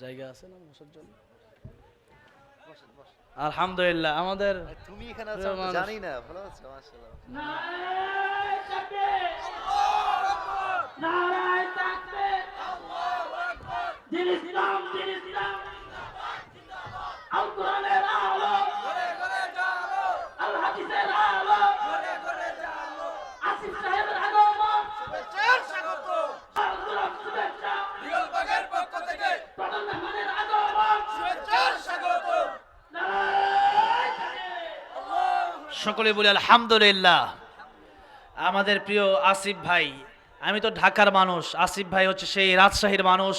জায়গা আছে না বসার জন্য? আলহামদুলিল্লাহ আমাদের তুমি এখানে আছো আমি তো জানি না, ভালো আছো মাশাআল্লাহ। নারায়ে তাকবীর, আল্লাহু আকবার, নারায়ে তাকবীর, আল্লাহু আকবার, দিন ইসলাম জিন্দাবাদ জিন্দাবাদ, আল কোরআনের আলো ঘরে ঘরে জালো, আল হাদিসের আলো ঘরে ঘরে জালো, আসিফ সাহেবের আগমন শুভেচ্ছা স্বাগত, আল কোরআন শুভেচ্ছা রিয়াল বাগের পক্ষ থেকে প্রধান মেহমানের আগমন শুভেচ্ছা স্বাগত। সকলে বলি আলহামদুলিল্লাহ। আমাদের প্রিয় আসিফ ভাই, আমি তো ঢাকার মানুষ, আসিফ ভাই হচ্ছে সেই রাজশাহীর মানুষ।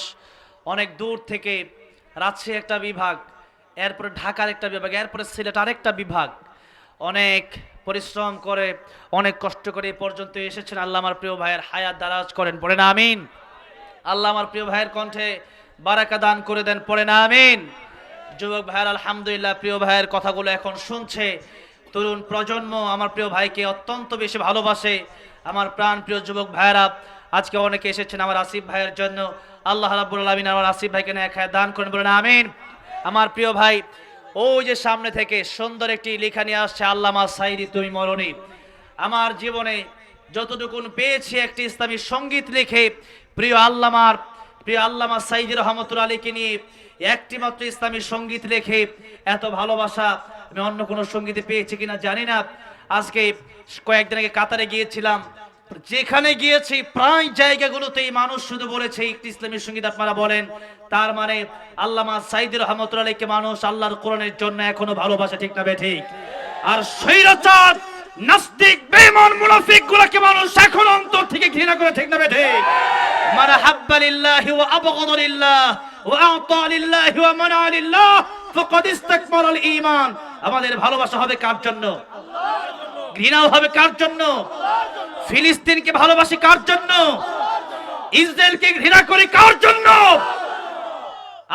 অনেক দূর থেকে রাজশাহী একটা বিভাগ, এরপরে ঢাকার একটা বিভাগ, এরপরে সিলেট আরেকটা বিভাগ, অনেক পরিশ্রম করে অনেক কষ্ট করে এ পর্যন্ত এসেছেন। আল্লাহ আমার প্রিয় ভাইয়ের হায়াত দারাজ করেন, পড়ে না আমিন। আল্লাহ আমার প্রিয় ভাইয়ের কণ্ঠে বারাকা দান করে দেন, পড়ে না আমিন। যুবক ভাইয়ের আলহামদুলিল্লাহ প্রিয় ভাইয়ের কথাগুলো এখন শুনছে। তরুণ প্রজন্ম আমার প্রিয় ভাইকে অত্যন্ত বেশি ভালোবাসে। আমার প্রাণ প্রিয় যুবক ভাইয়েরা আজকে অনেকে এসেছেন আমার আসিফ ভাইয়ের জন্য। আল্লাহ রাব্বুল আলামিন আমার আসিফ ভাইকে নেক হায়াত দান করেন, বলেন আমিন। আমার প্রিয় ভাই ওই যে সামনে থেকে সুন্দর একটি লেখা নিয়ে আসছে, আল্লামা সাঈদী তুমি মরণি। আমার জীবনে যতটুকুন পেয়েছি একটি ইসলামী সঙ্গীত লিখে প্রিয় আল্লামা সাঈদী রহমতুল্লাহ আলীকে নিয়ে একটি মাত্র ইসলামী সঙ্গীত লেখে এত ভালোবাসা আমি অন্য কোনো সঙ্গীতে পেয়েছি কিনা জানি না। আজকে কয়েকদিন আগে কাতারে গিয়েছিলাম, যেখানে গিয়েছি প্রায় জায়গাগুলোতেই মানুষ শুধু বলেছে একটি ইসলামী সঙ্গীত আপনারা বলেন। তার মানে আল্লামা সাঈদী রহমতুল্লাহ আলীকে মানুষ আল্লাহর কোরআনের জন্য এখনো ভালোবাসে, ঠিক না বেঠিক? আর স্বৈরাচার নাস্তিক বেঈমান মুনাফিক গুলোকে মানুষ এখন অন্তর থেকে ঘৃণা করে, ঠিক না বেঠিক? মান হাব্বা লিল্লাহি ওয়া আবগাদা লিল্লাহ ওয়া আ'তা লিল্লাহি ওয়া মানা লিল্লাহ ফাকাদ ইসতাকমালাল ঈমান। আমাদের ভালোবাসা হবে কার জন্য? আল্লাহর জন্য। ঘৃণাও হবে কার জন্য? আল্লাহর জন্য। ফিলিস্তিনকে ভালোবাসি কার জন্য? আল্লাহর জন্য। ইসরায়েলকে ঘৃণা করি কার জন্য?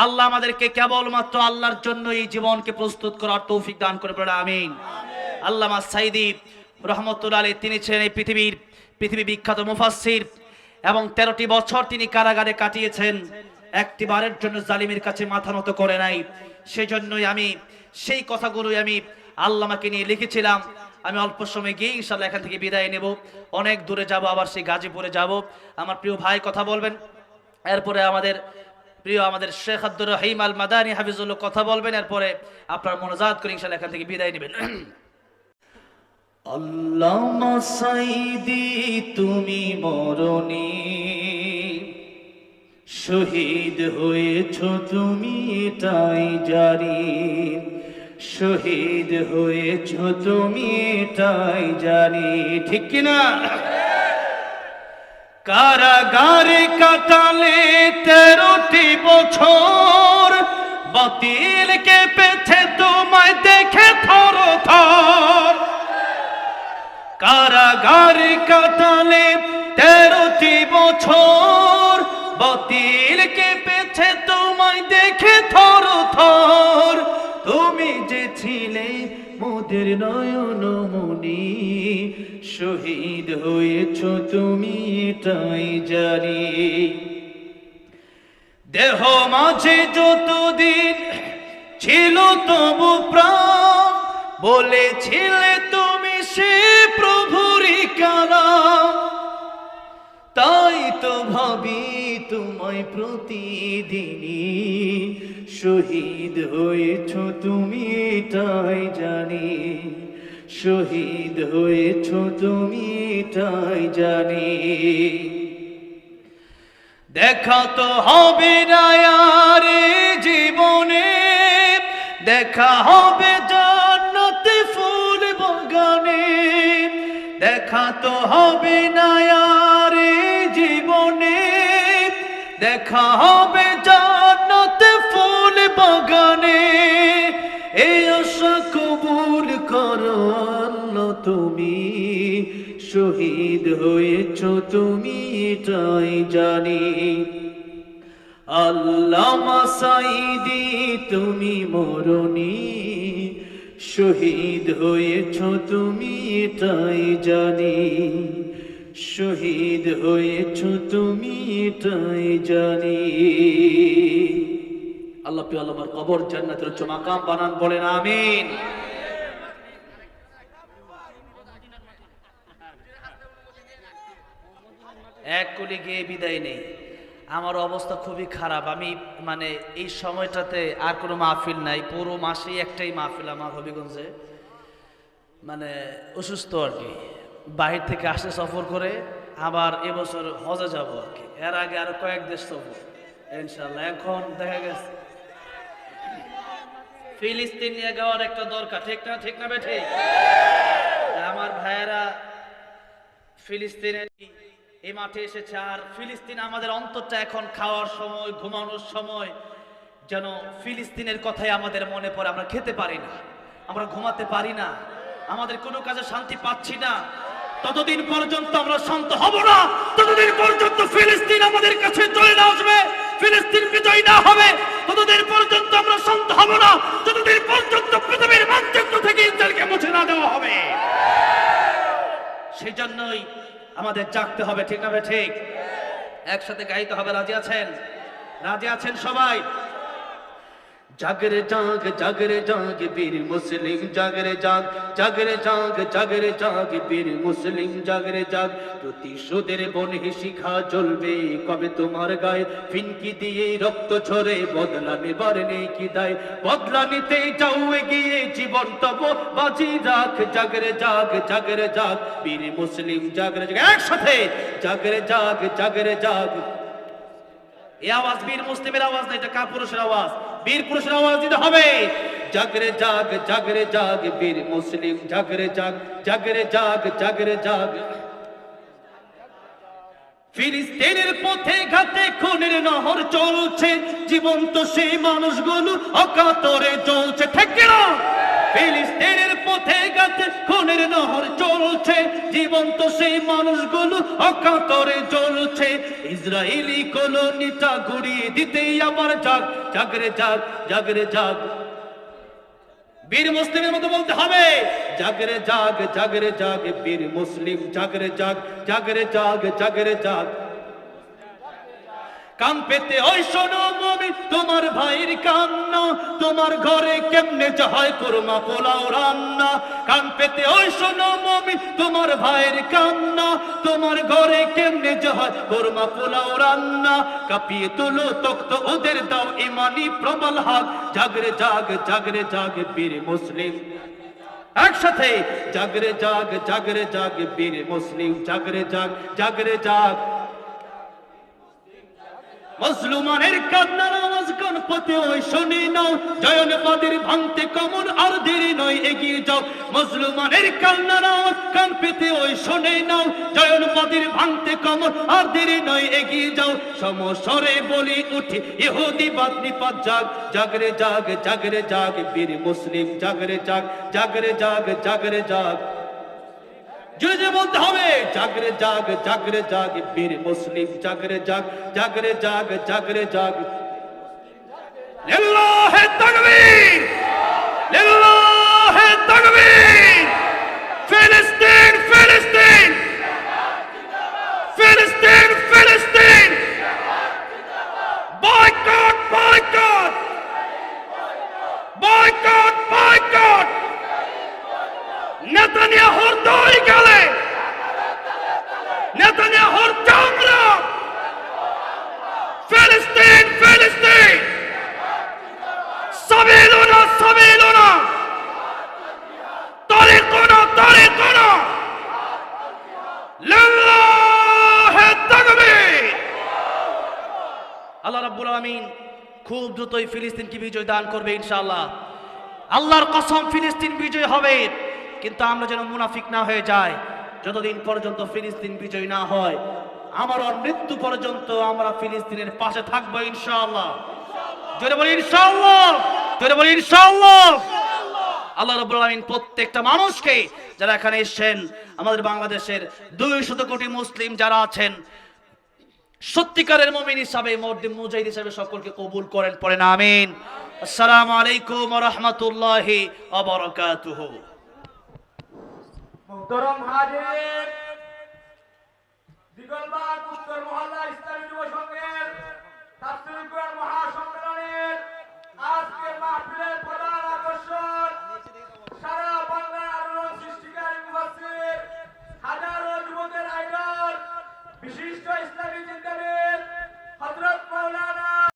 আল্লাহ আমাদেরকে কেবলমাত্র আল্লাহর জন্য এই জীবনকে প্রস্তুত করার তৌফিক দান করে, বলেন আমিন। আল্লামা সাঈদী রহমতুল্লাহ আলাইহি তিনি ছিলেন এই পৃথিবী বিখ্যাত মুফাসসির এবং 13টি বছর তিনি কারাগারে কাটিয়েছেন। একটি বারের জন্য জালিমের কাছে মাথা নত করে নাই। সেজন্যই আমি সেই কথাগুলোই আমি আল্লামাকে নিয়ে লিখেছিলাম। আমি অল্প সময় গিয়ে ইনশাআল্লাহ এখান থেকে বিদায় নেব, অনেক দূরে যাব, আবার সেই গাজীপুরে যাব। আমার প্রিয় ভাই কথা বলবেন, এরপরে আমাদের শেখ আব্দুর রহিম আল মাদানী হাফিজুল্লাহ কথা বলবেন, এরপরে আপনার মোনাজাত করে ইনশাআল্লাহ এখান থেকে বিদায় নেবেন। আল্লামা সাঈদী তুমি মরণি, শহীদ হয়েছ তুমি এটাই জানি, শহীদ হয়েছ তুমি এটাই জানি, ঠিক কিনা? কারাগারে কাটালে 13টি বছর, বাতিল কেঁপেছে তোমায় দেখে থর থর। কারাগারে কাটালে 13টি বছর, বাতিল কেঁপেছে তোমায় দেখে থর থর। তুমি যে ছিলে মোদের নয়নমণি, শহীদ হয়েছ তুমি এটাই জানি। দেহ মাঝে যতদিন ছিল তবু প্রাণ, বলেছিলে তুমি সে প্রভুরই কালাম। তাই তো ভাবি তোমায় প্রতিদিনই, শহীদ হয়েছ তুমি এটাই জানি, শহীদ হয়েছ তুমি এটাই জানি। দেখা তো হবে না আর এই জীবনে, দেখা হবে জান্নাতে ফুল বাগানে। দেখা তো হবে না আর এই জীবনে, দেখা হবে জান্নাতে ফুল বাগানে। এই আশা কবুল করো আল্লাহ তুমি, শহীদ হয়েছ তুমি এটাই জানি। আল্লামা সাঈদী তুমি মরণি, শহীদ হয়েছ তুমি এটাই জানি, শহীদ হয়েছ তুমি এটাই জানি। আল্লাহ প্রিয় আল্লাহর কবর জান্নাতের উচ্চ মাকাম বানান, বলেন আমিন। এক কুলি গিয়ে বিদায় নেই। আমার অবস্থা খুবই খারাপ। আমি মানে এই সময়টাতে আর কোনো মাহফিল নাই, পুরো মাসেই একটাই মাহফিল আমার হবিগঞ্জে, মানে অসুস্থ আর কি, বাহির থেকে আসতে সফর করে, আবার এবছর হজে যাব আর কি, এর আগে আরো কয়েক দেশ সফর ইনশাল্লাহ। এখন দেখা গেছে ফিলিস্তিন নিয়ে যাওয়ার একটা দরকার, ঠিক না? ঠিক না বেঠিক? আমার ভাইয়েরা ফিলিস্তিনের এই মাঠে এসেছে, আর ফিলিস্তিন আমাদের অন্তরটা এখন খাওয়ার সময়, ঘুমানোর সময় যেন ফিলিস্তিনের কথাই আমাদের মনে পড়ে। আমরা খেতে পারি না, আমরা ঘুমাতে পারি না, আমাদের কোনো কাজে শান্তি পাচ্ছি না। ততদিন পর্যন্ত আমরা শান্ত হব না, ততদিন পর্যন্ত ফিলিস্তিন আমাদের কাছে চলে না আসবে, ফিলিস্তিন বিজয় না হবে, ততদিন পর্যন্ত আমরা শান্ত হব না, ততদিন পর্যন্ত পৃথিবীর মানচিত্র থেকে ইসরায়েলকে মুছে না দেওয়া হবে। সেই জন্যই আমাদের জাগতে হবে, ঠিক না? ঠিক। একসাথে গাইতে হবে। রাজি আছেন? রাজি আছেন সবাই? জাগরে জাগ, জাগরে জাগ বীর মুসলিম, জাগরে জাগ, জাগরে জাগ, জাগরে জাগ বীর মুসলিম, জাগরে জাগ। প্রতিশোধের বনে শিখা জ্বলবে কবে তোমার গায়ে, ফিনকি দিয়ে রক্ত ঝরে বদলা নেবার নেই কি দায়, বদলা নিতে যাও এগিয়ে জীবন তব বাজি রাখ। জাগরে জাগ, জাগরে জাগ বীর মুসলিম, জাগরে জাগ। একসাথে জাগরে জাগ, জাগরে জাগ। এই আওয়াজ বীর মুসলিমের আওয়াজ না, এটা কাপুরুষের আওয়াজ। বীর পুরুষের আওয়াজ দিতে হবে। জাগরে জাগ, জাগরে জাগ বীর মুসলিম, জাগরে জাগ, জাগরে জাগ, জাগরে জাগ। ফিলিস্তিনের পথে ঘাটে খুনের নহর চলছে, জীবন্ত সেই মানুষগুলো অকাতরে জ্বলছে, ঠিক না? ফিলিস্তিনের পথে ঘাটে খুনের নহর চলছে, জীবন্ত সেই মানুষগুলো অকাতরে জ্বলছে। ইসরায়েলি কলোনিটা গুড়িয়ে দিতেই আবার জাগ, জাগরে জাগ, জাগরে জাগ। বীর মুসলিমের মতো বলতে হবে, জাগরে জাগ, জাগরে জাগ বীর মুসলিম, জাগরে জাগ, জাগরে জাগ, জাগরে জাগ। কান পেতে ওই শোনো মুমিন তোমার ভাইয়ের কান্না, তোমার ঘরে কেমনে হয় কুরমা পোলাও রান্না। কান পেতে ওই শোনো মুমিন তোমার ভাইয়ের কান্না, তোমার ঘরে কেমনে হয় কুরমা পোলাও রান্না। কাঁপিয়ে তুলো তখ্ত ওদের দাও ইমানি প্রবল হাত, জাগরে জাগ, জাগরে জাগ বীর মুসলিম। একসাথে জাগরে জাগ, জাগরে জাগ বীর মুসলিম, জাগরে জাগ, জাগরে জাগ। মজলুমানের কান্নার আওয়াজ কান পথে ওই শুনে নাও, জয়নবাদের ভাঙতে কমন আর দেরি নয় এগিয়ে যাও। মজলুমানের কান্নার আওয়াজ কান পেতে ওই শুনে নাও, জয়নবাদের ভাঙতে কমন আর দেরি নয় এগিয়ে যাও। সমস্বরে বলি উঠি ইহুদিবাদ নিপাত জাগ, জাগরে জাগ, জাগরে জাগ বীর মুসলিম, জাগরে জাগ, জাগরে জাগ, জাগরে জাগ। জুড়ে বলতে হবে, জাগরে জাগ, জাগরে জাগ বীর মুসলিম, জাগরে জাগ, জাগরে জাগ, জাগরে জাগ। লিল্লাহে তাকবীর, লিল্লাহে তাকবীর। ফিলিস্তিন, ফিলিস্তিন, ফিলিস্তিন, ফিলিস্তিন। Boycott, boycott, boycott, boycott. নেতানিয়াহুর দুই গালে, নেতানিয়াহুর চামড়া। ফিলিস্তিন, ফিলিস্তিন। সাবিলুনা, সাবিলুনা, তারিকুনা, তারিকুনা। লিল্লাহে তাকবীর। আল্লাহ রাব্বুল আলামিন খুব দ্রুতই ফিলিস্তিনকে বিজয় দান করবে ইনশাআল্লাহ। আল্লাহর কসম ফিলিস্তিন বিজয় হবে, কিন্তু আমরা যেন মুনাফিক না হয়ে যাই। যতদিন পর্যন্ত ফিলিস্তিন বিজয় না হয়, আমার মৃত্যু পর্যন্ত আমরা ফিলিস্তিনের পাশে থাকবো ইনশাআল্লাহ। জোরে বলি ইনশাআল্লাহ, জোরে বলি ইনশাআল্লাহ। আল্লাহ রাব্বুল আলামিন প্রত্যেকটা মানুষকে যারা এখানে এসেছেন, আমাদের বাংলাদেশের 200 কোটি মুসলিম যারা আছেন, সত্যিকারের মুমিন হিসাবে, মুজাহিদ হিসাবে সকলকে কবুল করেন, পড়েন আমিন। আসসালামু আলাইকুম ওয়া রাহমাতুল্লাহি ওয়া বারাকাতুহু। মুহতারাম হাজির, দিগলবাগ উত্তর মহল্লা ইসলামী যুব সংঘের তাফসীর কুরআন মহাসম্মেলনের